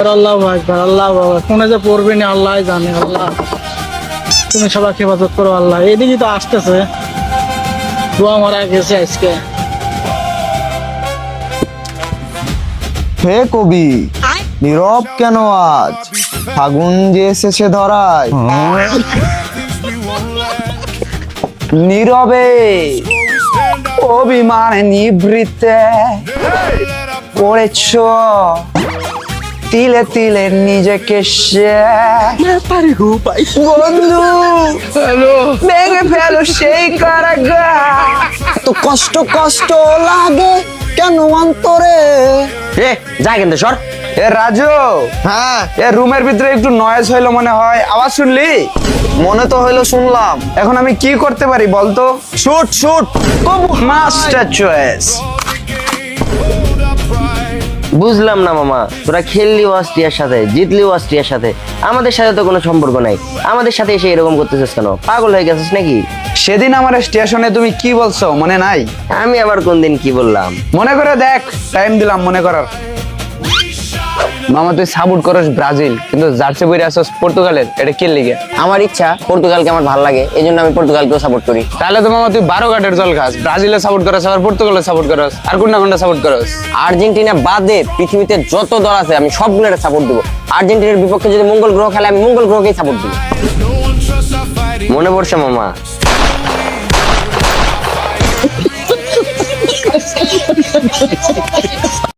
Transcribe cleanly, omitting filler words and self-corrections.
আল্লাহ আকবার, আল্লাহ আকবার। কোনে যে পড়বে না আল্লাহ জানে। আল্লাহ তুমি সবাইকে হেফাজত করো আল্লাহ। এদিকে তো আসতেছে, দোয়া মারা গেছে আজকে। হে কবি, নীরব কেন আজ? ফাগুন যে এসেছে ধরায়। নীরবে অভিমান নিবৃত্তে পড়েছ তিলে তিলে নিজেকে বন্ধু ভেঙে ফেলো সেই কারাগার। তো কষ্ট কষ্ট লাগে কেন অন্তরে? যা কিন্তু সর। এ রাজু, হ্যাঁ, এ রুমের ভিতরে একটু নয়েজ হইলো মনে হয়, আওয়াজ শুনলি? মনে তো হইলো শুনলাম। এখন আমি কি করতে পারি বলতো? Shoot shoot master choice. বুঝলাম না মামা, তোরা খেললি অস্ট্রিয়ার সাথে, জিতলি অস্ট্রিয়ার সাথে, আমাদের সাথে তো কোনো সম্পর্ক নাই। আমাদের সাথে এসে এরকম করতেছিস কেন? পাগল হয়ে গেছিস নাকি? সেদিন আমার স্টেশনে তুমি কি বলছো মনে নাই? আমি আবার কোন দিন কি বললাম? মনে করে দেখ, টাইম দিলাম মনে করার। মামা তুই সাপোর্ট করস ব্রাজিল, কিন্তু জার্সি পরে আসস পর্তুগালের, এটা কি লিগে? আমার ইচ্ছা, পর্তুগালকে আমার ভালো লাগে, এই জন্য আমি পর্তুগালকেও সাপোর্ট করি। তাহলে তো মামা তুই 12 ঘাটের জল খাস। ব্রাজিলে সাপোর্ট করস, আবার পর্তুগালে সাপোর্ট করস, আর কোনটা কোনটা সাপোর্ট করস? আর্জেন্টিনা বাদে পৃথিবীতে যত দল আছে আমি সবগুলোর সাপোর্ট দেবো। আর্জেন্টিনার বিপক্ষে যদি মঙ্গল গ্রহ খেলে আমি মঙ্গল গ্রহকেই সাপোর্ট দেবো। মনে পড়ছে মামা?